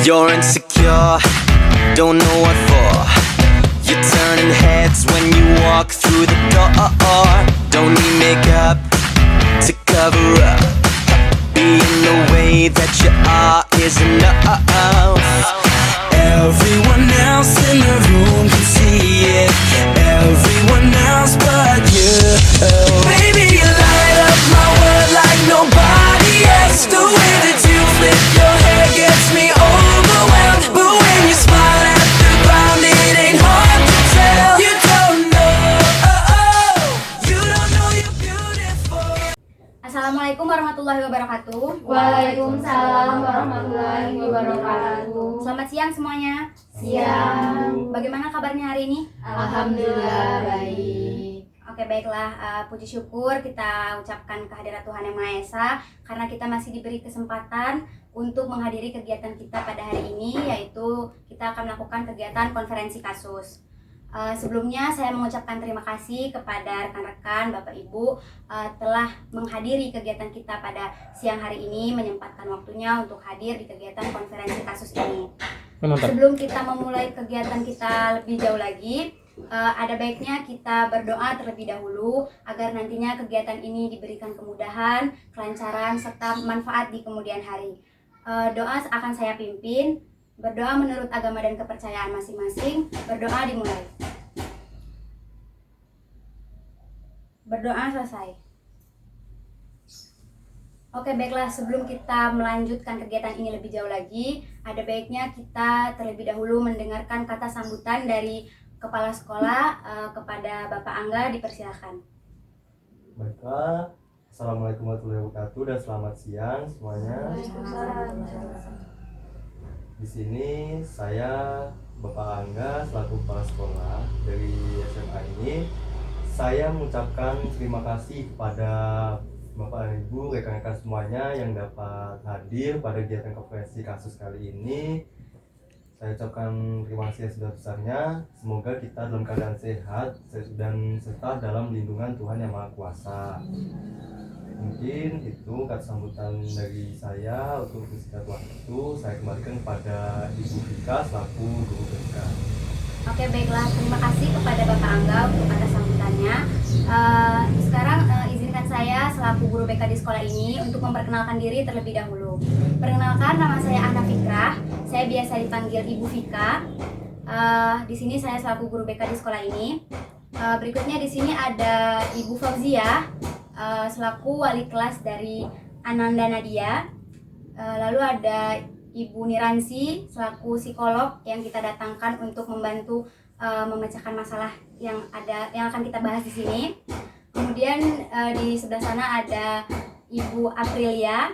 You're insecure, don't know what for. You're turning heads when you walk through the door. Don't need makeup to cover up. Being the way that you are is enough. Everyone else in the room can see it. Everyone else but you. Baby, you light up my world like nobody else. The way that you flip your hair gets me overwhelmed. But when you smile at the ground, it ain't hard to tell. You don't know, you don't know you're beautiful. Assalamualaikum warahmatullahi wabarakatuh. Waalaikumsalam warahmatullahi wabarakatuh. Selamat siang semuanya. Siang. Bagaimana kabarnya hari ini? Alhamdulillah baik. Oke, baiklah, puji syukur kita ucapkan kehadirat Tuhan Yang Maha Esa karena kita masih diberi kesempatan untuk menghadiri kegiatan kita pada hari ini, yaitu kita akan melakukan kegiatan konferensi kasus. Sebelumnya saya mengucapkan terima kasih kepada rekan-rekan, Bapak Ibu telah menghadiri kegiatan kita pada siang hari ini, menyempatkan waktunya untuk hadir di kegiatan konferensi kasus ini. Sebelum kita memulai kegiatan kita lebih jauh lagi, ada baiknya kita berdoa terlebih dahulu agar nantinya kegiatan ini diberikan kemudahan, kelancaran, serta manfaat di kemudian hari. Doa akan saya pimpin. Berdoa menurut agama dan kepercayaan masing-masing. Berdoa dimulai. Berdoa selesai. Oke, baiklah, sebelum kita melanjutkan kegiatan ini lebih jauh lagi, ada baiknya kita terlebih dahulu mendengarkan kata sambutan dari Kepala Sekolah kepada Bapak Angga, dipersilakan. Baiklah, Assalamualaikum warahmatullahi wabarakatuh dan selamat siang semuanya. Di sini saya Bapak Angga selaku kepala sekolah dari SMA ini. Saya mengucapkan terima kasih kepada Bapak Ibu, rekan-rekan semuanya yang dapat hadir pada kegiatan konferensi kasus kali ini. Saya ucapkan terima kasih yang sebesar-besarnya. Semoga kita dalam keadaan sehat dan serta dalam lindungan Tuhan Yang Maha Kuasa. Mungkin itu kata sambutan dari saya untuk singkat waktu. Saya kembalikan kepada Ibu Vika selaku guru BK. Oke, baiklah, terima kasih kepada Bapak Angga untuk kata sambutannya. Sekarang izinkan saya selaku guru BK di sekolah ini untuk memperkenalkan diri terlebih dahulu. Perkenalkan, nama saya Ana Fikrah. Saya biasa dipanggil Ibu Vika. Di sini saya selaku guru BK di sekolah ini. Berikutnya di sini ada Ibu Fauzia selaku wali kelas dari Ananda Nadia. Lalu ada Ibu Niransi selaku psikolog yang kita datangkan untuk membantu memecahkan masalah yang akan kita bahas di sini. Kemudian di sebelah sana ada Ibu Aprilia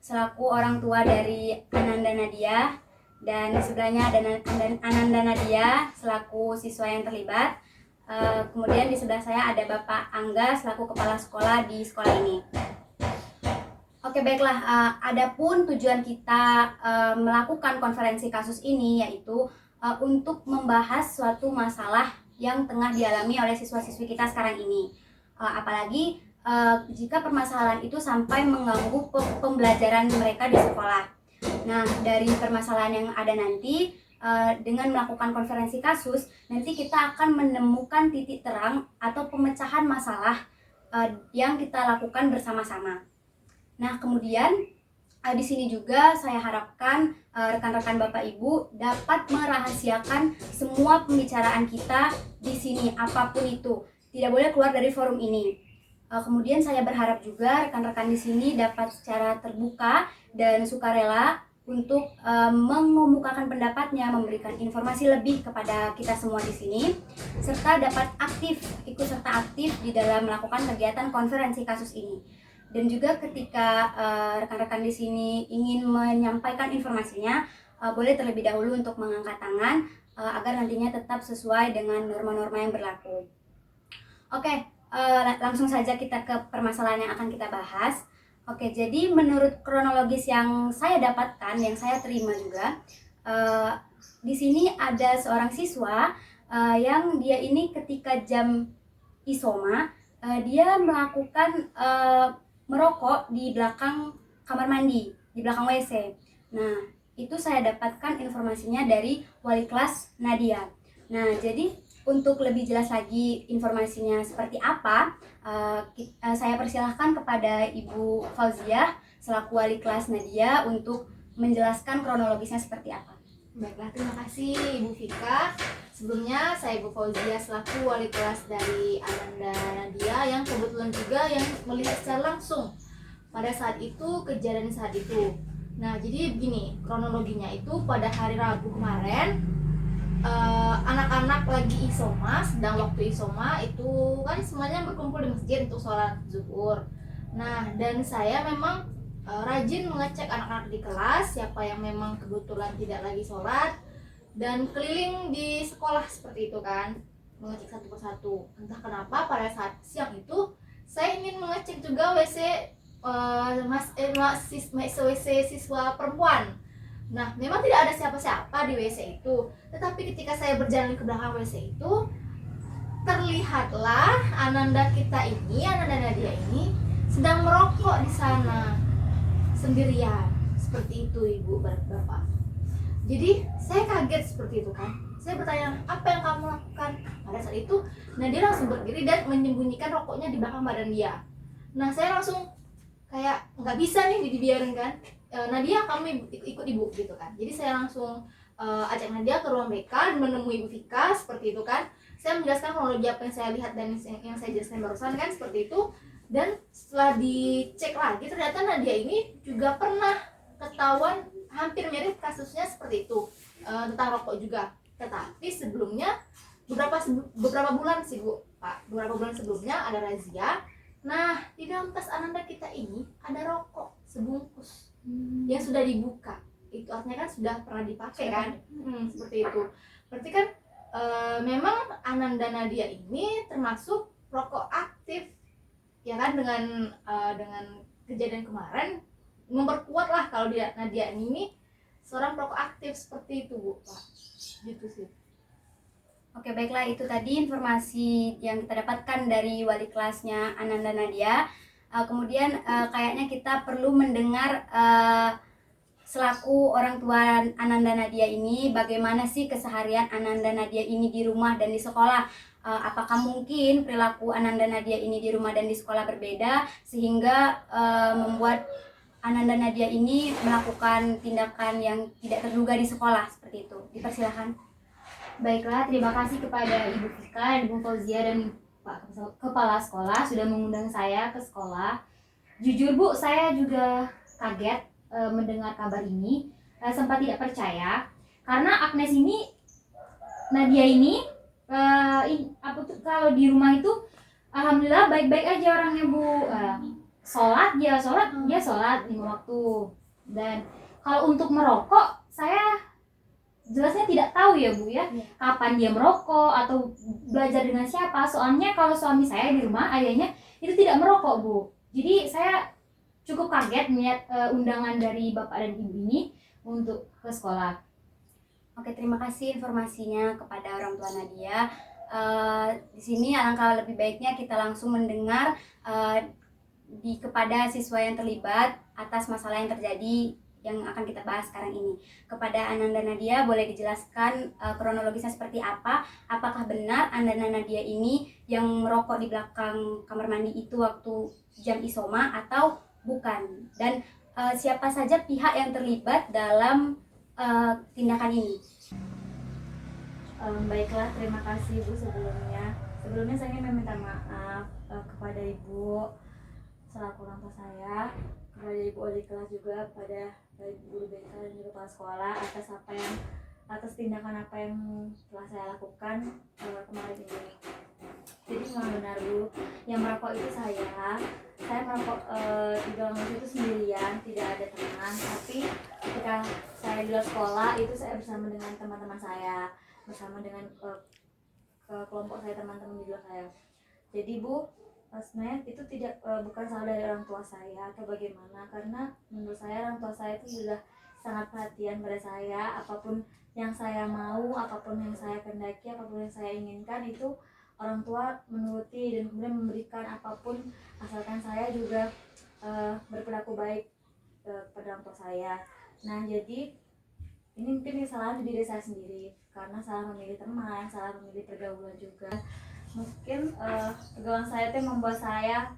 selaku orang tua dari Ananda Nadia, dan di sebelahnya ada Ananda Nadia selaku siswa yang terlibat. Kemudian di sebelah saya ada Bapak Angga selaku kepala sekolah di sekolah ini. Oke, baiklah, adapun tujuan kita melakukan konferensi kasus ini yaitu untuk membahas suatu masalah yang tengah dialami oleh siswa-siswi kita sekarang ini. Apalagi jika permasalahan itu sampai mengganggu pembelajaran mereka di sekolah. Nah, dari permasalahan yang ada nanti, dengan melakukan konferensi kasus, nanti kita akan menemukan titik terang atau pemecahan masalah yang kita lakukan bersama-sama. Nah, kemudian di sini juga saya harapkan rekan-rekan Bapak Ibu dapat merahasiakan semua pembicaraan kita di sini, apapun itu. Tidak boleh keluar dari forum ini. Kemudian saya berharap juga rekan-rekan di sini dapat secara terbuka dan sukarela untuk mengemukakan pendapatnya, memberikan informasi lebih kepada kita semua di sini, serta dapat ikut serta aktif di dalam melakukan kegiatan konferensi kasus ini. Dan juga ketika rekan-rekan di sini ingin menyampaikan informasinya, boleh terlebih dahulu untuk mengangkat tangan agar nantinya tetap sesuai dengan norma-norma yang berlaku. Oke, langsung saja kita ke permasalahan yang akan kita bahas. Oke, jadi menurut kronologis yang saya dapatkan, yang saya terima juga, di sini ada seorang siswa yang dia ini ketika jam isoma, dia melakukan merokok di belakang kamar mandi, di belakang WC. Nah, itu saya dapatkan informasinya dari wali kelas Nadia. Nah, jadi untuk lebih jelas lagi informasinya seperti apa, saya persilahkan kepada Ibu Fauziah selaku wali kelas Nadia untuk menjelaskan kronologisnya seperti apa. Baiklah, terima kasih Ibu Vika. Sebelumnya saya Ibu Fauziah selaku wali kelas dari Ananda Nadia yang kebetulan juga yang melihat secara langsung pada saat itu, kejadian saat itu. Nah, jadi begini, kronologinya itu pada hari Rabu kemarin, anak-anak lagi isoma, sedang waktu isoma itu kan semuanya berkumpul di masjid untuk sholat zuhur. Nah, dan saya memang rajin mengecek anak-anak di kelas siapa yang memang kebetulan tidak lagi sholat, dan keliling di sekolah seperti itu kan, mengecek satu persatu. Entah kenapa pada saat siang itu saya ingin mengecek juga WC WC siswa perempuan. Nah, memang tidak ada siapa-siapa di WC itu. Tetapi ketika saya berjalan ke belakang WC itu, terlihatlah Ananda Nadia ini sedang merokok di sana sendirian. Seperti itu Ibu Bapak. Jadi saya kaget seperti itu kan. Saya bertanya, apa yang kamu lakukan? Pada saat itu Nadia langsung berdiri dan menyembunyikan rokoknya di belakang badan dia. Nah, saya langsung kayak nggak bisa nih dibiarin kan. Nadia, kamu ikut ibu gitu kan. Jadi saya langsung ajak Nadia ke ruang BK menemui Ibu Vika seperti itu kan. Saya menjelaskan kronologi apa yang saya lihat dan yang saya jelaskan barusan kan seperti itu. Dan setelah dicek lagi ternyata Nadia ini juga pernah ketahuan hampir mirip kasusnya seperti itu, tentang rokok juga. Tetapi sebelumnya beberapa bulan sih Bu, Pak, beberapa bulan sebelumnya ada razia. Nah, di dalam tas Ananda kita ini ada rokok sebungkus yang sudah dibuka. Itu artinya kan sudah pernah dipakai kan? Seperti itu. Berarti kan memang Ananda Nadia ini termasuk rokok aktif, ya kan? Dengan kejadian kemarin memperkuat lah kalau Nadia ini seorang perokok aktif seperti itu Bu, Pak. Gitu sih. Oke, baiklah, itu tadi informasi yang kita dapatkan dari wali kelasnya Ananda Nadia. Kemudian kayaknya kita perlu mendengar selaku orang tua Ananda Nadia ini, bagaimana sih keseharian Ananda Nadia ini di rumah dan di sekolah. Apakah mungkin perilaku Ananda Nadia ini di rumah dan di sekolah berbeda sehingga membuat Ananda Nadia ini melakukan tindakan yang tidak terduga di sekolah seperti itu. Dipersilahkan. Baiklah, terima kasih kepada Ibu Vika, Ibu Fauziah, dan Pak Kepala Sekolah sudah mengundang saya ke sekolah. Jujur Bu, saya juga kaget mendengar kabar ini, sempat tidak percaya karena Nadia ini kalau di rumah itu alhamdulillah baik-baik aja orangnya Bu. Sholat dia sholat 5 waktu. Dan kalau untuk merokok saya jelasnya tidak tahu ya Bu ya, kapan dia merokok atau belajar dengan siapa. Soalnya kalau suami saya di rumah, ayahnya itu tidak merokok Bu. Jadi saya cukup kaget melihat undangan dari Bapak dan Ibu ini untuk ke sekolah. Oke, terima kasih informasinya kepada orang tua Nadia. Di sini alangkah lebih baiknya kita langsung mendengar kepada siswa yang terlibat atas masalah yang terjadi yang akan kita bahas sekarang ini. Kepada Ananda Nadia, boleh dijelaskan kronologisnya seperti apa? Apakah benar Ananda Nadia ini yang merokok di belakang kamar mandi itu waktu jam isoma atau bukan? Dan siapa saja pihak yang terlibat dalam tindakan ini? Baiklah, terima kasih Bu sebelumnya. Sebelumnya saya ingin meminta maaf kepada Ibu selaku orang tua saya, kepada Ibu wali kelas juga, kepada Ibu guru BK dan juga kepala sekolah atas tindakan apa yang telah saya lakukan kemarin ini. Jadi memang benar Bu, yang merokok itu saya merokok di dalam bus itu sendirian, tidak ada teman. Tapi ketika saya di luar sekolah itu saya bersama dengan teman-teman saya, bersama dengan kelompok saya, teman-teman di luar saya. Jadi Bu, sebenarnya itu bukan salah dari orang tua saya atau bagaimana, karena menurut saya orang tua saya itu sudah sangat perhatian pada saya. Apapun yang saya mau, apapun yang saya kendaki, apapun yang saya inginkan, itu orang tua menuruti dan kemudian memberikan apapun, asalkan saya juga berperilaku baik kepada orang tua saya. Nah, jadi ini mungkin kesalahan di diri saya sendiri karena salah memilih teman, salah memilih pergaulan juga. Mungkin pergaulan saya itu membuat saya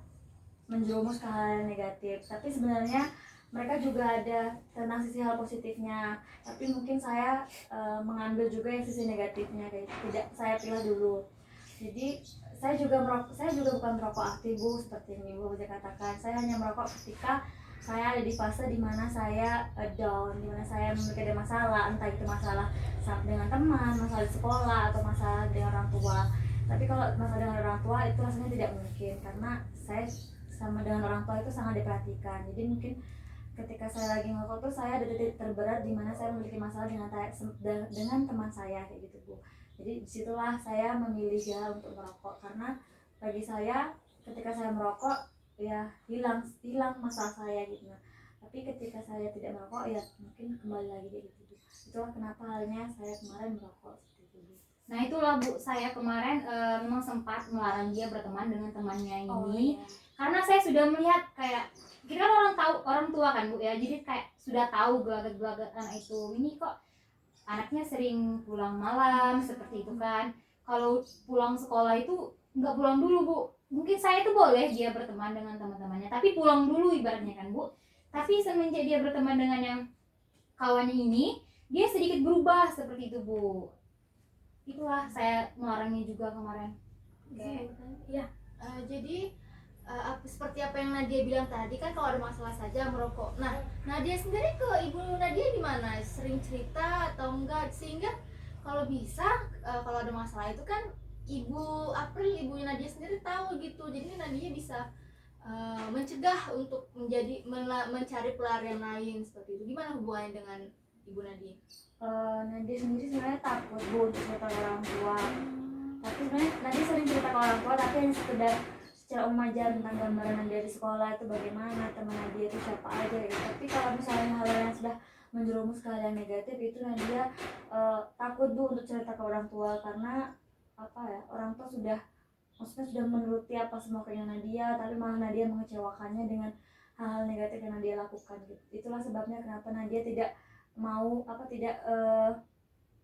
menjerumus ke hal yang negatif, tapi sebenarnya mereka juga ada tentang sisi hal positifnya, tapi mungkin saya mengambil juga yang sisi negatifnya, kayak tidak saya pilih dulu. Jadi saya juga bukan merokok aktif Bu, seperti yang Ibu bisa katakan. Saya hanya merokok ketika saya ada di fase dimana saya down, dimana saya memiliki ada masalah, entah itu masalah dengan teman, masalah di sekolah, atau masalah dengan orang tua. Tapi kalau masalah dengan orang tua itu rasanya tidak mungkin, karena saya sama dengan orang tua itu sangat diperhatikan. Jadi mungkin ketika saya lagi merokok tuh saya ada titik terberat di mana saya memiliki masalah dengan teman saya kayak gitu Bu. Jadi disitulah saya memilih jalan untuk merokok, karena bagi saya ketika saya merokok ya hilang masalah saya gitu. Nah, tapi ketika saya tidak merokok ya mungkin kembali lagi kayak gitu Bu. Itulah kenapa halnya saya kemarin merokok seperti itu Bu. Nah itulah Bu, saya kemarin memang sempat melarang dia berteman dengan temannya ini. Oh, iya. Karena saya sudah melihat kayak kita kan orang tua kan Bu ya, jadi kayak sudah tahu gelagat-gelagat anak itu. Ini kok anaknya sering pulang malam seperti itu kan. Kalau pulang sekolah itu nggak pulang dulu Bu. Mungkin saya itu boleh dia berteman dengan teman-temannya, tapi pulang dulu ibaratnya kan Bu. Tapi semenjak dia berteman dengan yang kawannya ini, dia sedikit berubah seperti itu Bu. Itulah saya melarangnya juga kemarin. Iya. Jadi seperti apa yang Nadia bilang tadi kan, kalau ada masalah saja merokok. Nah, Nadia sendiri ke Ibu Nadia gimana? Sering cerita atau enggak? Sehingga kalau bisa kalau ada masalah itu kan Ibu April, ibunya Nadia sendiri tahu gitu. Jadi Nadia bisa mencegah untuk mencari pelarian lain seperti itu. Gimana hubungannya dengan Ibu Nadia? Nadia sendiri sebenarnya takut Bu untuk cerita ke orang tua. Tapi sebenarnya Nadia sering cerita ke orang tua, tapi hanya sekedar secara umum aja tentang gambaran Nadia di sekolah itu bagaimana, teman Nadia itu siapa aja gitu. Tapi kalau misalnya hal yang sudah menjerumus ke hal yang negatif itu Nadia takut Bu untuk cerita ke orang tua, karena apa ya, orang tua maksudnya sudah menuruti apa semua keinginan Nadia, tapi malah Nadia mengecewakannya dengan hal-hal negatif yang Nadia lakukan gitu. Itulah sebabnya kenapa Nadia tidak mau tidak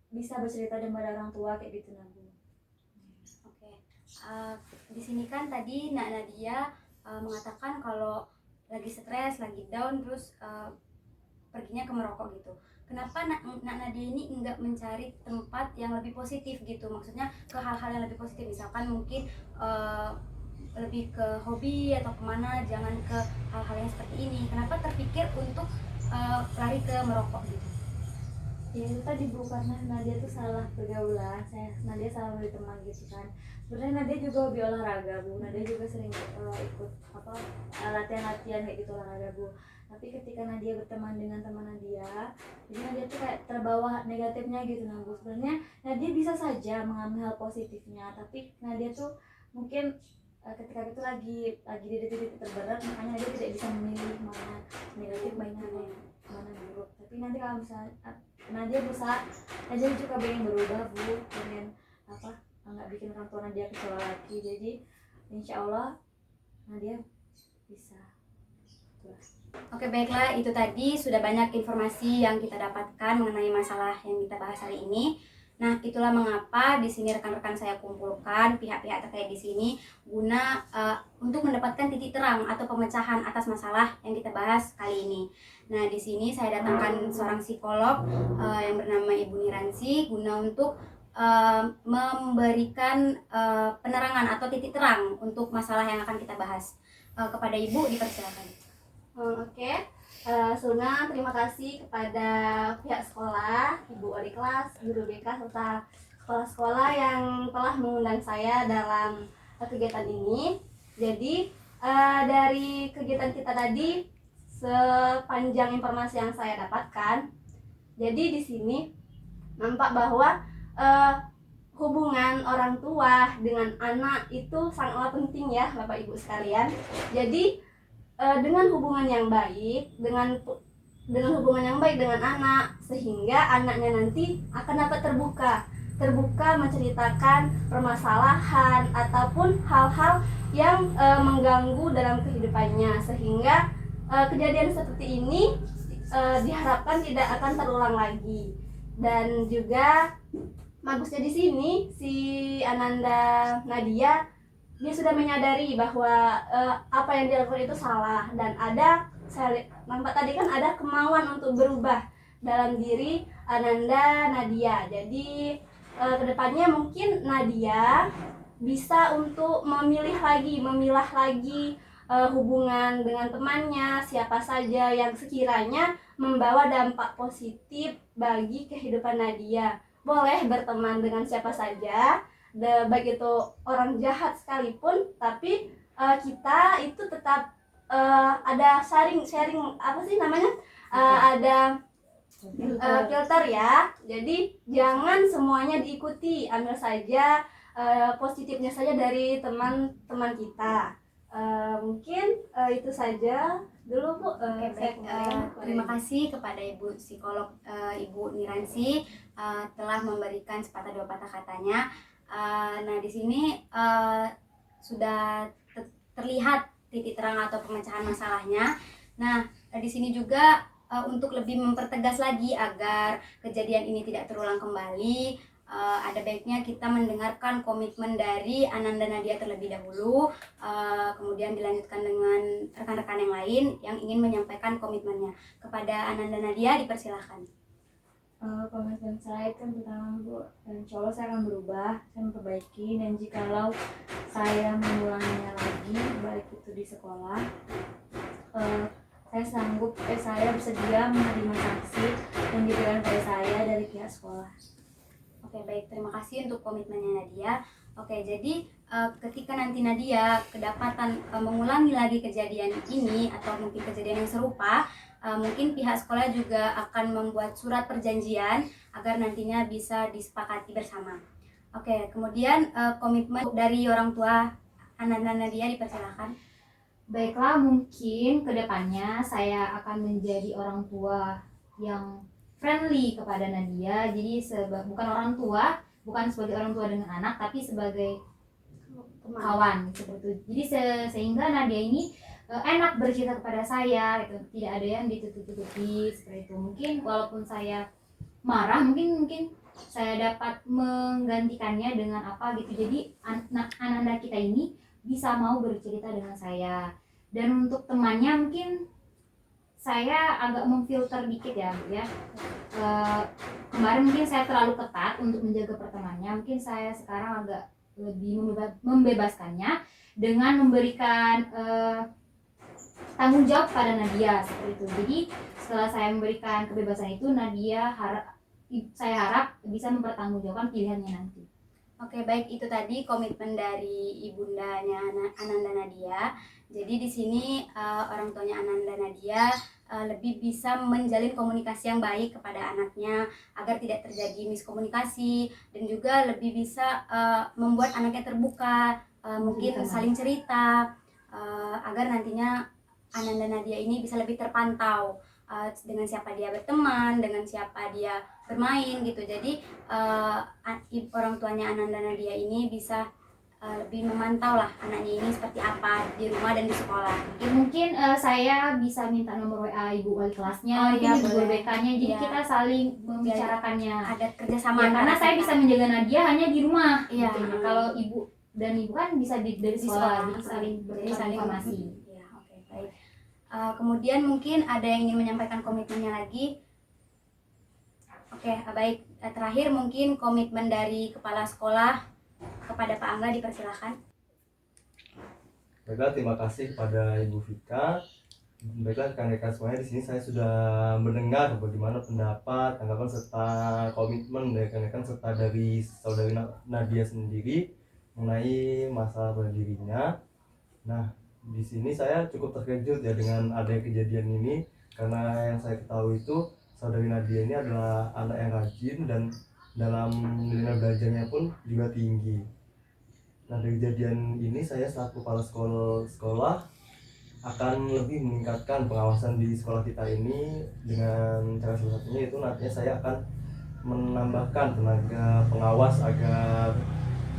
bisa bercerita kepada orang tua kayak gitu Nadia. Oke. Di sini kan tadi Nak Nadia mengatakan kalau lagi stres, lagi down, terus perginya ke merokok gitu. Kenapa Nak Nadia ini enggak mencari tempat yang lebih positif gitu? Maksudnya ke hal-hal yang lebih positif, misalkan mungkin lebih ke hobi atau kemana, jangan ke hal-hal yang seperti ini. Kenapa terpikir untuk lari ke merokok gitu? Ya itu tadi Bu, karena Nadia tuh salah pergaulan, Nadia salah milih teman gitu kan. Sebenarnya Nadia juga hobi olahraga Bu, Nadia juga sering ikut latihan-latihan kayak gitu olahraga Bu. Tapi ketika Nadia berteman dengan teman Nadia, jadi Nadia tuh kayak terbawa negatifnya gitu nah Bu. Sebenarnya Nadia bisa saja mengambil hal positifnya, tapi Nadia tuh mungkin ketika itu lagi di titik terberat, makanya Nadia tidak bisa memilih mana negatif mana buruk. Tapi nanti kalau misalnya Nadia berusaha, Nadia juga pengen berubah Bu, pengen nggak bikin orang tua Nadia kecewa lagi. Jadi insya Allah Nadia bisa. Oke, baiklah, itu tadi sudah banyak informasi yang kita dapatkan mengenai masalah yang kita bahas hari ini. Nah, itulah mengapa di sini rekan-rekan saya kumpulkan pihak-pihak terkait di sini guna untuk mendapatkan titik terang atau pemecahan atas masalah yang kita bahas kali ini. Nah, di sini saya datangkan seorang psikolog yang bernama Ibu Niransi guna untuk memberikan penerangan atau titik terang untuk masalah yang akan kita bahas. Kepada Ibu dipersilakan. Oke. Suna, terima kasih kepada pihak sekolah, Ibu Wali kelas, guru BK, serta kepala sekolah yang telah mengundang saya dalam kegiatan ini. Jadi dari kegiatan kita tadi, sepanjang informasi yang saya dapatkan, jadi di sini nampak bahwa hubungan orang tua dengan anak itu sangatlah penting ya Bapak Ibu sekalian. Jadi dengan hubungan yang baik dengan hubungan yang baik dengan anak, sehingga anaknya nanti akan dapat terbuka menceritakan permasalahan ataupun hal-hal yang mengganggu dalam kehidupannya, sehingga kejadian seperti ini diharapkan tidak akan terulang lagi. Dan juga bagusnya di sini si Ananda Nadia, dia sudah menyadari bahwa apa yang dilakukan itu salah, dan ada, saya nampak tadi kan ada kemauan untuk berubah dalam diri Ananda Nadia. Jadi kedepannya mungkin Nadia bisa untuk memilah lagi hubungan dengan temannya, siapa saja yang sekiranya membawa dampak positif bagi kehidupan Nadia. Boleh berteman dengan siapa saja, baik itu orang jahat sekalipun, tapi kita itu tetap ada sharing apa sih namanya, ada filter ya. Jadi jangan semuanya diikuti, ambil saja positifnya saja dari teman-teman kita. Mungkin itu saja dulu Bu. Oke, baik. Terima kasih kepada Ibu psikolog Ibu Niransi telah memberikan sepatah dua patah katanya. Nah, di sini sudah terlihat titik terang atau pemecahan masalahnya. Nah, di sini juga untuk lebih mempertegas lagi agar kejadian ini tidak terulang kembali, ada baiknya kita mendengarkan komitmen dari Ananda Nadia terlebih dahulu, kemudian dilanjutkan dengan rekan-rekan yang lain yang ingin menyampaikan komitmennya. Kepada Ananda Nadia, dipersilahkan. Komitmen saya kan pertama Bu, dan insya Allah saya akan berubah, saya memperbaiki, dan jikalau saya mengulanginya lagi, baik itu di sekolah, saya bersedia menerima sanksi yang diberikan pada saya dari pihak sekolah. Oke, baik, terima kasih untuk komitmennya Nadia. Oke, jadi ketika nanti Nadia kedapatan mengulangi lagi kejadian ini atau mungkin kejadian yang serupa, mungkin pihak sekolah juga akan membuat surat perjanjian agar nantinya bisa disepakati bersama. Oke, kemudian komitmen dari orang tua Ananda Nadia, dipersilakan. Baiklah, mungkin kedepannya saya akan menjadi orang tua yang friendly kepada Nadia. Jadi bukan orang tua, bukan sebagai orang tua dengan anak, tapi sebagai kawan seperti itu. Jadi sehingga Nadia ini enak bercerita kepada saya, gitu. Tidak ada yang ditutup-tutupi seperti itu. Mungkin walaupun saya marah, mungkin saya dapat menggantikannya dengan apa gitu. Jadi anak-anak kita ini bisa mau bercerita dengan saya. Dan untuk temannya mungkin saya agak memfilter dikit ya. Kemarin mungkin saya terlalu ketat untuk menjaga pertemanannya. Mungkin saya sekarang agak lebih membebaskannya dengan memberikan tanggung jawab pada Nadia seperti itu. Jadi setelah saya memberikan kebebasan itu, Nadia saya harap bisa mempertanggungjawabkan pilihannya nanti. Oke, baik, itu tadi komitmen dari ibundanya Ananda Nadia. Jadi di sini orang tuanya Ananda Nadia lebih bisa menjalin komunikasi yang baik kepada anaknya agar tidak terjadi miskomunikasi, dan juga lebih bisa membuat anaknya terbuka, mungkin saling cerita, agar nantinya Ananda Nadia ini bisa lebih terpantau dengan siapa dia berteman, dengan siapa dia bermain gitu. Jadi orang tuanya Ananda Nadia ini bisa lebih memantau lah anaknya ini seperti apa di rumah dan di sekolah. Mungkin saya bisa minta nomor WA ibu wali kelasnya, Oh, iya, ibu boleh. BK-nya, jadi Iya. kita saling membicarakannya. Ada kerjasama Ya, karena antara saya kita. bisa menjaga Nadia hanya di rumah. Iya. Gitu. Kalau ibu dan ibu kan bisa dari Di sekolah, sekolah. jadi saling Jadi bertukar saling informasi. Ya, oke, baik. Kemudian mungkin ada yang ingin menyampaikan komitmennya lagi. Oke, baik. Terakhir mungkin komitmen dari kepala sekolah kepada Pak Angga, dipersilakan. Baiklah, terima kasih kepada Ibu Vika. Baiklah rekan-rekan semuanya, di sini saya sudah mendengar bagaimana pendapat, tanggapan serta komitmen dari rekan-rekan serta dari saudari Nadia sendiri mengenai masalah pada dirinya. Nah, di sini saya cukup terkejut ya dengan adanya kejadian ini, karena yang saya ketahui itu saudari Nadia ini adalah anak yang rajin dan dalam nilai belajarnya pun juga tinggi. Nah, dari kejadian ini saya selaku kepala sekolah akan lebih meningkatkan pengawasan di sekolah kita ini dengan cara salah satunya itu nantinya saya akan menambahkan tenaga pengawas agar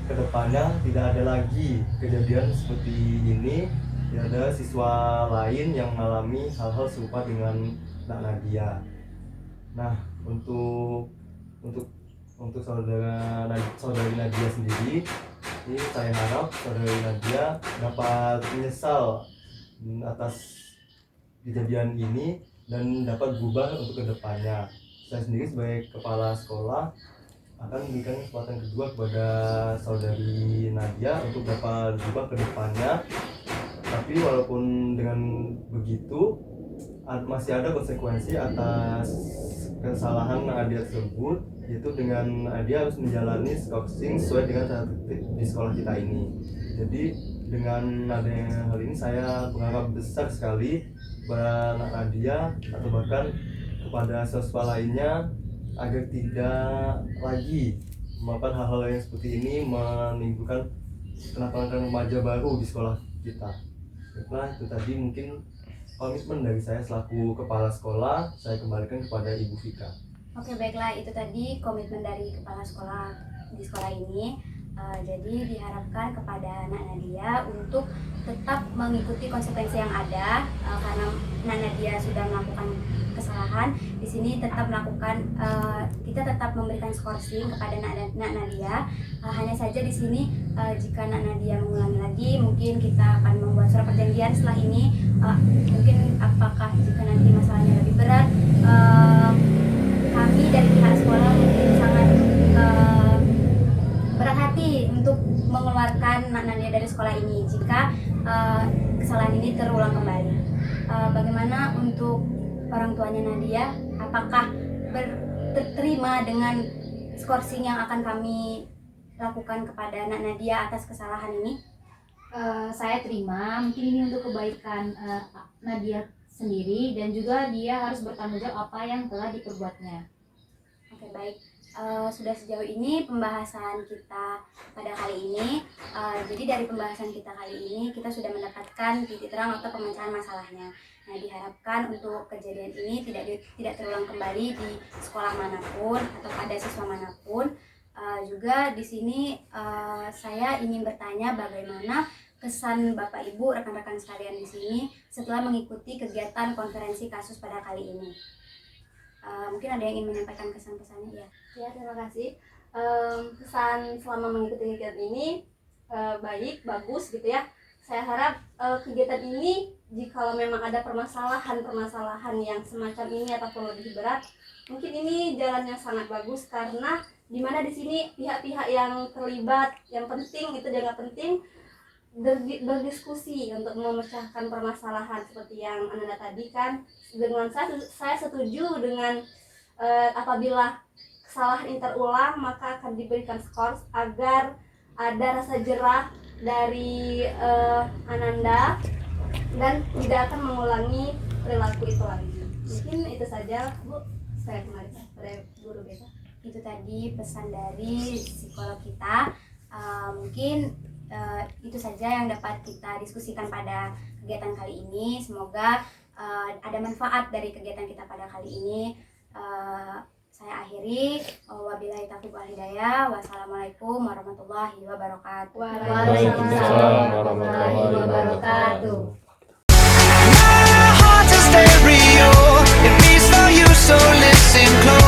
kedepannya tidak ada lagi kejadian seperti ini. Tidak ada siswa lain yang mengalami hal-hal serupa dengan Nak Nadia. Nah, untuk saudari Nadia sendiri, ini saya harap saudari Nadia dapat menyesal atas kejadian ini dan dapat berubah untuk kedepannya. Saya sendiri sebagai kepala sekolah akan memberikan kesempatan kedua kepada saudari Nadia untuk dapat berubah kedepannya. Tapi walaupun dengan begitu masih ada konsekuensi atas kesalahan Nadia tersebut, yaitu dengan Nadia harus menjalani skorsing sesuai dengan tata tertib di sekolah kita ini. Jadi dengan adanya hal ini saya berharap besar sekali kepada Nadia atau bahkan kepada siswa lainnya agar tidak lagi melakukan hal-hal yang seperti ini, menimbulkan kenakalan remaja baru di sekolah kita. Baiklah, itu tadi mungkin komitmen dari saya selaku kepala sekolah. Saya kembalikan kepada Ibu Vika. Oke, baiklah, itu tadi komitmen dari kepala sekolah di sekolah ini. Jadi diharapkan kepada Nak Nadia untuk tetap mengikuti konsekuensi yang ada, karena Nak Nadia sudah melakukan kesalahan. Di sini tetap melakukan, kita tetap memberikan skorsing kepada Nak Nadia. Hanya saja di sini jika Nak Nadia mengulangi lagi, mungkin kita akan membuat surat perjanjian setelah ini. Mungkin apakah jika nanti masalahnya lebih berat, kami dari pihak sekolah mungkin sangat berat hati untuk mengeluarkan Nak Nadia dari sekolah ini jika kesalahan ini terulang kembali. Bagaimana untuk orang tuanya Nadia? Apakah terima dengan skorsing yang akan kami lakukan kepada Nak Nadia atas kesalahan ini? Saya terima, mungkin ini untuk kebaikan Nadia sendiri dan juga dia harus bertanggung jawab apa yang telah diperbuatnya. Oke, baik. Sudah sejauh ini pembahasan kita pada kali ini. Jadi dari pembahasan kita kali ini kita sudah mendapatkan titik terang atau pemecahan masalahnya. Nah, diharapkan untuk kejadian ini tidak terulang kembali di sekolah manapun atau pada siswa manapun. Juga di sini saya ingin bertanya bagaimana kesan Bapak Ibu rekan-rekan sekalian di sini setelah mengikuti kegiatan konferensi kasus pada kali ini. Mungkin ada yang ingin menyampaikan kesan-kesannya ya. Ya, terima kasih. Kesan selama mengikuti kegiatan ini baik, bagus gitu ya. Saya harap kegiatan ini jika memang ada permasalahan yang semacam ini ataupun lebih berat, mungkin ini jalannya sangat bagus karena di mana di sini pihak-pihak yang terlibat, yang penting itu juga penting berdiskusi untuk memecahkan permasalahan seperti yang Anda tadi kan. Dengan saya setuju dengan apabila kesalahan ini terulang maka akan diberikan skors agar ada rasa jerah dari Ananda dan tidak akan mengulangi perilaku itu lagi. Mungkin itu saja, Bu. Saya kembali kepada Guru Beka. Itu tadi pesan dari psikolog kita. Mungkin itu saja yang dapat kita diskusikan pada kegiatan kali ini. Semoga ada manfaat dari kegiatan kita pada kali ini. Saya akhiri. Wabillahi taufiq wal hidayah. Wassalamualaikum warahmatullahi wabarakatuh. Waalaikumsalam warahmatullahi wabarakatuh. My heart's a stereo, it beats for you, so listen close.